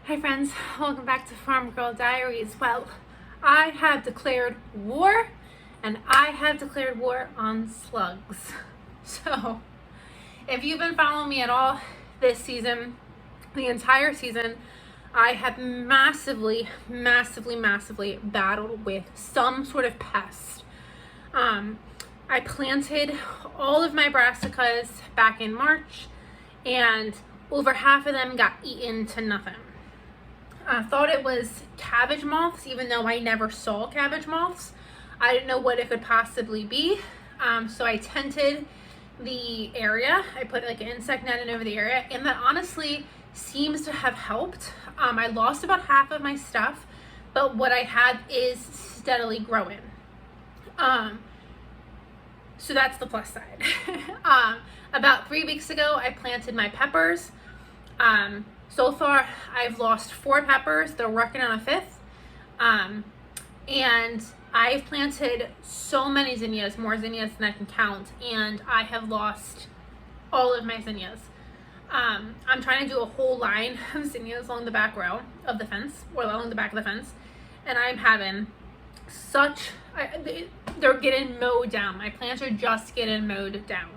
Hi friends, welcome back to Farm Girl Diaries. Well, I have declared war, and I have declared war on slugs. So, if you've been following me at all this season, the entire season, I have massively battled with some sort of pest. I planted all of my brassicas back in March, and over half of them got eaten to nothing. I thought it was cabbage moths, even though I never saw cabbage moths. I didn't know what it could possibly be. So I tented the area. I put like an insect netting over the area, and that honestly seems to have helped. I lost about half of my stuff, but what I had is steadily growing. So that's the plus side. About 3 weeks ago, I planted my peppers. So far, I've lost 4 peppers. They're working on a 5th. And I've planted so many zinnias, more zinnias than I can count, and I have lost all of my zinnias. I'm trying to do a whole line of zinnias along the back row of the fence, or along the back of the fence, and I'm having they're getting mowed down. My plants are just getting mowed down.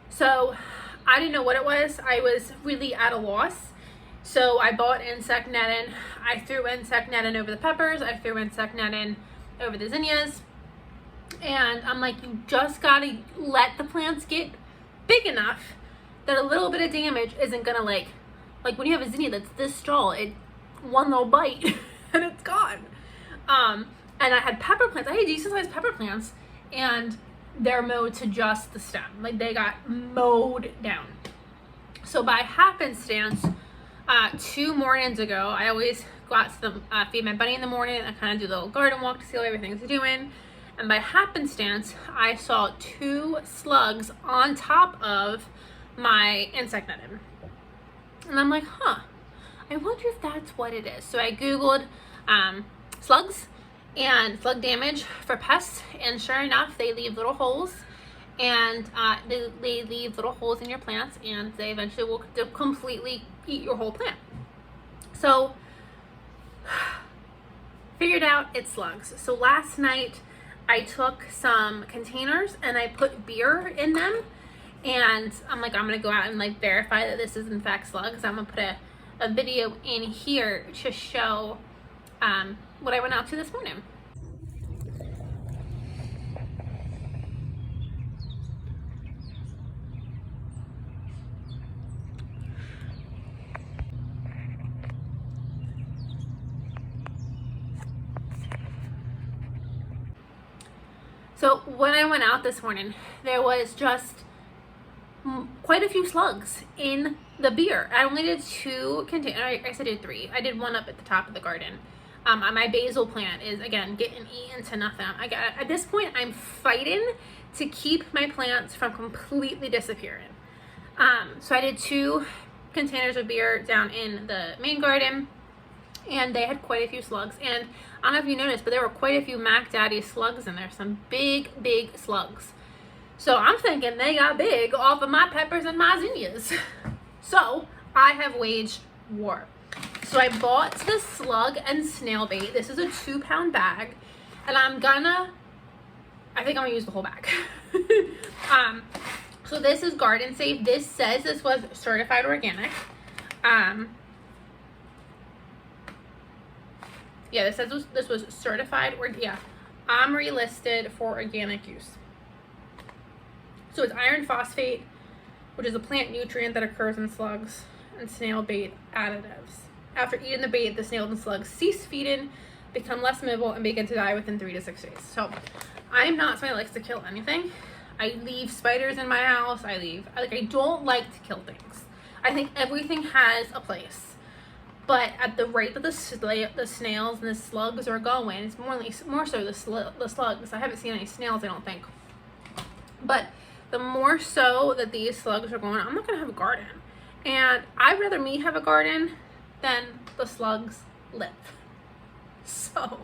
So I didn't know what it was. I was really at a loss. So I bought insect netting. I threw insect netting over the peppers. I threw insect netting over the zinnias. And I'm like, you just gotta let the plants get big enough that a little bit of damage isn't gonna like when you have a zinnia that's this tall, it one little bite and it's gone. And I had pepper plants. I had decent sized pepper plants, and they're mowed to just the stem. Like, they got mowed down. So by happenstance, 2 mornings ago, I always go out to feed my bunny in the morning. I kind of do the little garden walk to see how everything's doing. And by happenstance, I saw 2 slugs on top of my insect netting. And I'm like, I wonder if that's what it is. So I Googled slugs and slug damage for pests, and sure enough, they leave little holes, and they leave little holes in your plants, and they eventually will completely eat your whole plant. So figured out it's slugs. So last night I took some containers and I put beer in them, and I'm gonna go out and verify that this is in fact slugs. I'm gonna put a video in here to show what I went out to this morning. So when I went out this morning, there was just quite a few slugs in the beer. I only did 2 containers. I said I did 3. I did 1 up at the top of the garden. My basil plant is, again, getting eaten to nothing. At this point, I'm fighting to keep my plants from completely disappearing. So I did 2 containers of beer down in the main garden, and they had quite a few slugs. And I don't know if you noticed, but there were quite a few Mac Daddy slugs in there. Some big slugs. So I'm thinking they got big off of my peppers and my zinnias. So I have waged war. So I bought the slug and snail bait. This is a 2-pound bag, and I think I'm gonna use the whole bag. So this is garden safe. This says this was certified organic. Yeah, this says this was certified OMRI listed for organic use. So it's iron phosphate, which is a plant nutrient that occurs in slugs, and snail bait additives. After eating the bait, the snails and slugs cease feeding, become less mobile, and begin to die within 3 to 6 days. So I'm not somebody that likes to kill anything. I leave spiders in my house. I don't like to kill things. I think everything has a place. But at the rate that the snails and the slugs are going, it's more so the slugs. I haven't seen any snails, I don't think. But the more so that these slugs are going, I'm not going to have a garden. And I'd rather me have a garden than the slugs live. So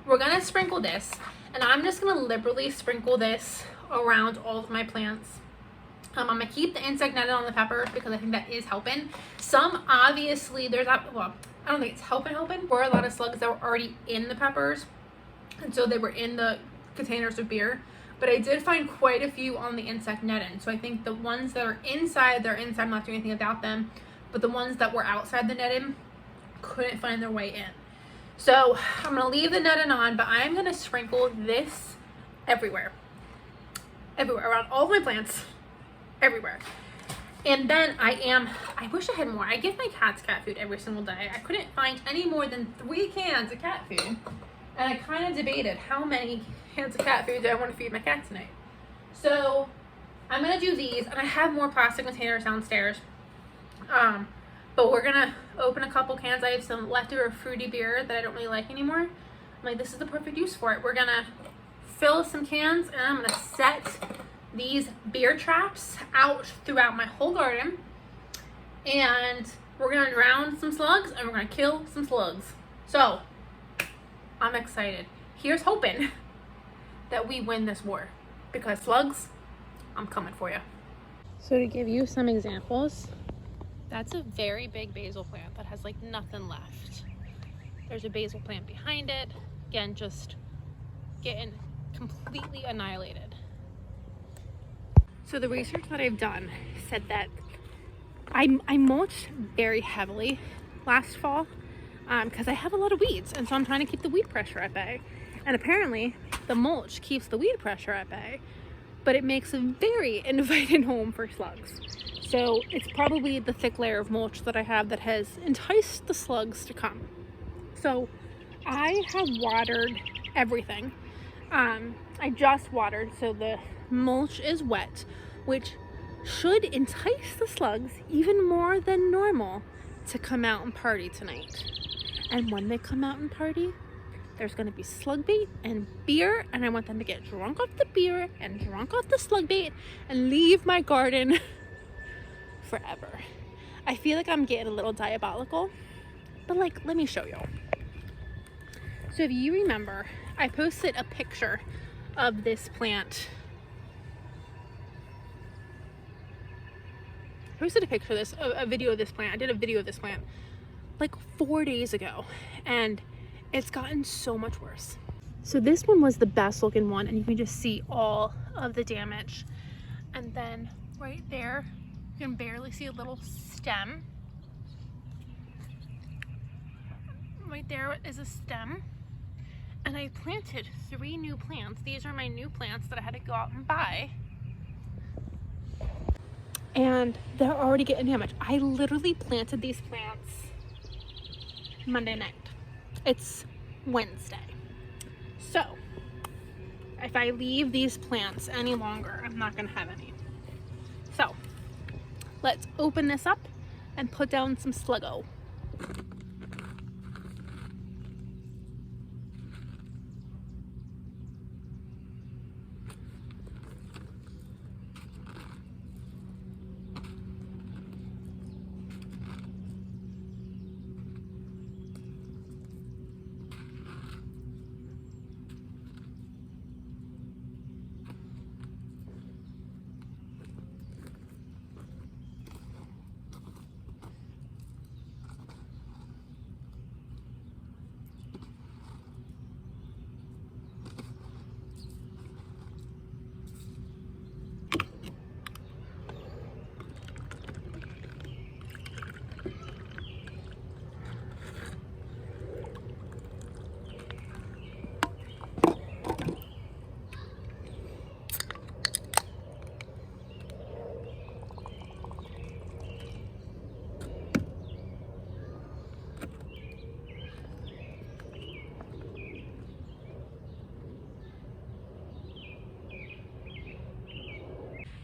we're going to sprinkle this, and I'm just going to liberally sprinkle this around all of my plants. I'm gonna keep the insect netting on the peppers because I think that is helping. Some obviously there's that, well, I don't think it's helping. Were a lot of slugs that were already in the peppers, and so they were in the containers of beer. But I did find quite a few on the insect netting. So I think the ones that are inside, they're inside, I'm not doing anything about them. But the ones that were outside the netting couldn't find their way in. So I'm gonna leave the netting on, but I'm gonna sprinkle this everywhere, around all my plants, everywhere. And then I wish I had more. I give my cats cat food every single day. I couldn't find any more than 3 cans of cat food. And I kind of debated how many cans of cat food do I want to feed my cats tonight. So I'm gonna do these, and I have more plastic containers downstairs. But we're gonna open a couple cans. I have some leftover fruity beer that I don't really like anymore. I'm like, this is the perfect use for it. We're gonna fill some cans, and I'm gonna set these beer traps out throughout my whole garden. And we're gonna drown some slugs, and we're gonna kill some slugs. So I'm excited. Here's hoping that we win this war, because slugs, I'm coming for you. So to give you some examples, that's a very big basil plant that has like nothing left. There's a basil plant behind it. Again, just getting completely annihilated. So the research that I've done said that I mulched very heavily last fall because I have a lot of weeds, and so I'm trying to keep the weed pressure at bay. And apparently the mulch keeps the weed pressure at bay, but it makes a very inviting home for slugs. So it's probably the thick layer of mulch that I have that has enticed the slugs to come. So I have watered everything. I just watered, so the mulch is wet, which should entice the slugs even more than normal to come out and party tonight. And when they come out and party, there's gonna be slug bait and beer, and I want them to get drunk off the beer and drunk off the slug bait and leave my garden forever. I feel like I'm getting a little diabolical, but like, let me show you. So if you remember, I posted a picture of this plant. A video of this plant. I did a video of this plant like 4 days ago, and it's gotten so much worse. So this one was the best looking one, and you can just see all of the damage. And then right there, you can barely see a little stem. Right there is a stem. And I planted 3 new plants. These are my new plants that I had to go out and buy. And they're already getting damaged. I literally planted these plants Monday night. It's Wednesday. So if I leave these plants any longer, I'm not gonna have any. So let's open this up and put down some Sluggo.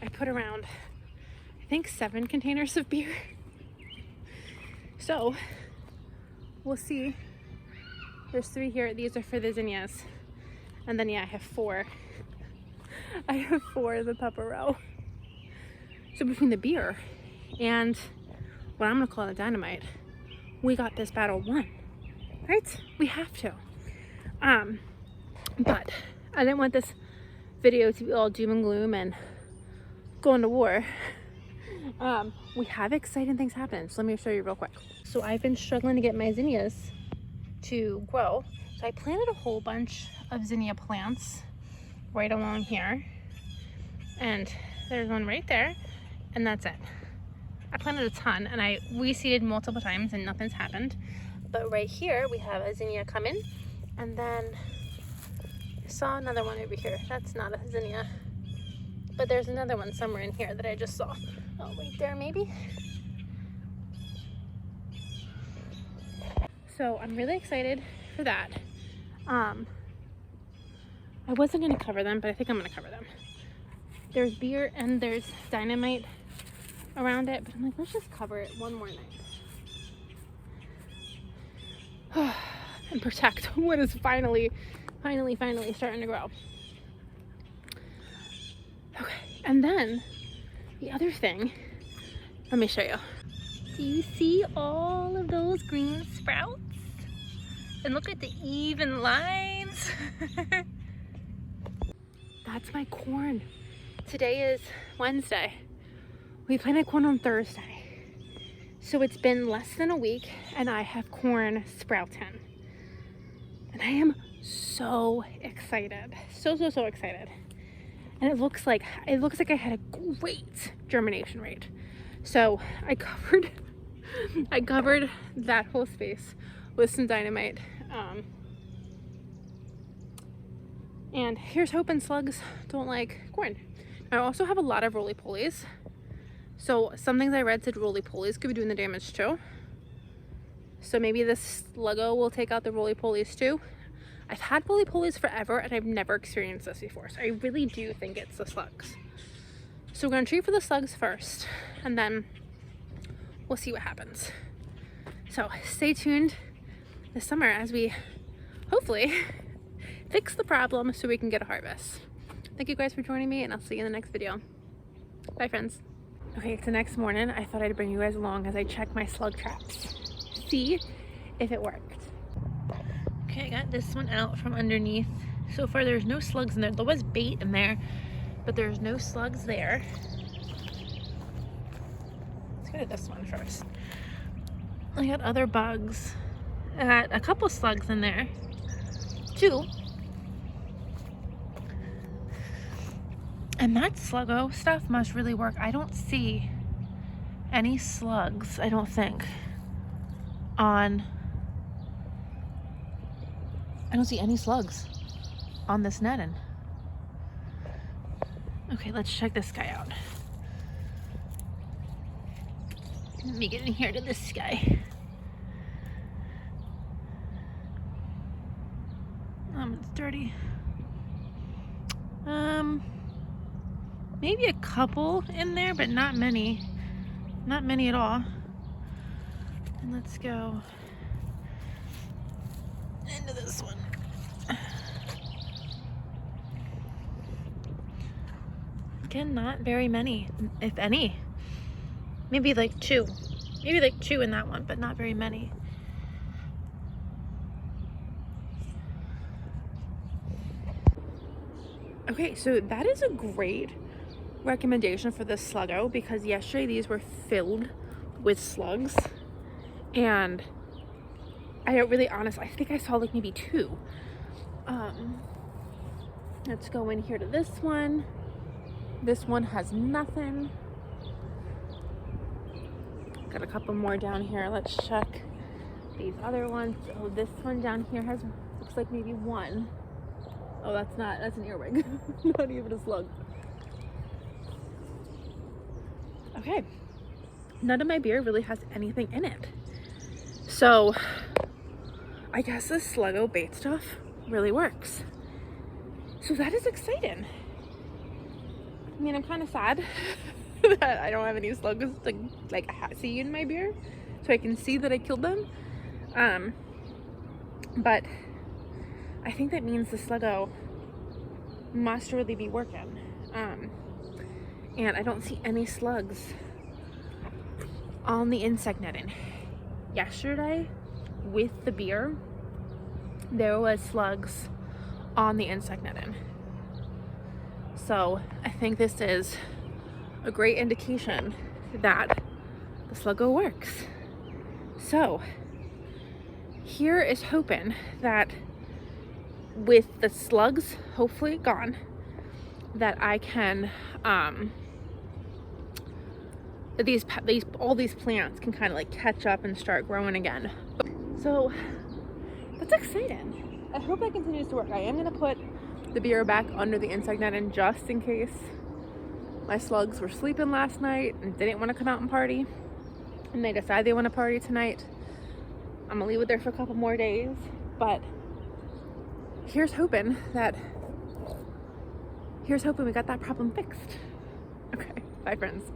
I put around, I think, 7 containers of beer. So we'll see. There's 3 here. These are for the zinnias. And then, yeah, I have 4. I have 4 of the pepper row. So between the beer and what I'm gonna call the dynamite, we got this battle won, right? We have to. But I didn't want this video to be all doom and gloom and going to war. We have exciting things happening, so let me show you real quick. So I've been struggling to get my zinnias to grow. So I planted a whole bunch of zinnia plants right along here. And there's one right there, and that's it. I planted a ton, and I reseeded multiple times, and nothing's happened. But right here, we have a zinnia coming, and then I saw another one over here. That's not a zinnia, but there's another one somewhere in here that I just saw. Oh, right there, maybe. So I'm really excited for that. I wasn't gonna cover them, but I think I'm gonna cover them. There's beer and there's dynamite around it, but I'm like, let's just cover it one more night. And protect what is finally starting to grow. Okay, and then the other thing, let me show you. Do you see all of those green sprouts? And look at the even lines. That's my corn. Today is Wednesday. We planted corn on Thursday. So it's been less than a week and I have corn sprouting. And I am so excited. So excited. And it looks like I had a great germination rate. So I covered that whole space with some dynamite. And here's hoping slugs don't like corn. I also have a lot of roly-polies. So some things I read said roly-polies could be doing the damage too. So maybe this Sluggo will take out the roly-polies too. I've had roly-polies forever and I've never experienced this before. So I really do think it's the slugs. So we're gonna treat for the slugs first and then we'll see what happens. So stay tuned this summer as we hopefully fix the problem so we can get a harvest. Thank you guys for joining me, and I'll see you in the next video. Bye, friends. Okay, it's the next morning. I thought I'd bring you guys along as I check my slug traps. See if it worked. Okay, I got this one out from underneath. So far, there's no slugs in there. There was bait in there, but there's no slugs there. Let's go to this one first. I got other bugs. I got a couple slugs in there. 2. And that Sluggo stuff must really work. I don't see any slugs, I don't think, I don't see any slugs on this netting. Okay, let's check this guy out. Let me get in here to this guy. It's dirty. Maybe a couple in there, but not many. Not many at all. And let's go into this one. Again, not very many, if any. Maybe like 2. Maybe like 2 in that one, but not very many. Okay, so that is a great recommendation for the Sluggo because yesterday these were filled with slugs and I don't really I think I saw like maybe 2. Let's go in here to this one. This one has nothing. Got a couple more down here. Let's check these other ones. Oh, this one down here looks like maybe 1. Oh, that's an earwig. Not even a slug. Okay, none of my beer really has anything in it. So I guess this Sluggo bait stuff really works. So that is exciting. I mean, I'm kind of sad that I don't have any slugs like I see in my beer, so I can see that I killed them. But I think that means the Sluggo must really be working. And I don't see any slugs on the insect netting. Yesterday, with the beer, there was slugs on the insect netting. So I think this is a great indication that the Sluggo works. So here is hoping that with the slugs hopefully gone, that I can that all these plants can kind of like catch up and start growing again. So that's exciting. I hope that continues to work. I am gonna put the beer back under the insect netting just in case my slugs were sleeping last night and didn't want to come out and party, and they decide they want to party tonight. I'm gonna leave it there for a couple more days, but here's hoping we got that problem fixed. Okay, bye friends.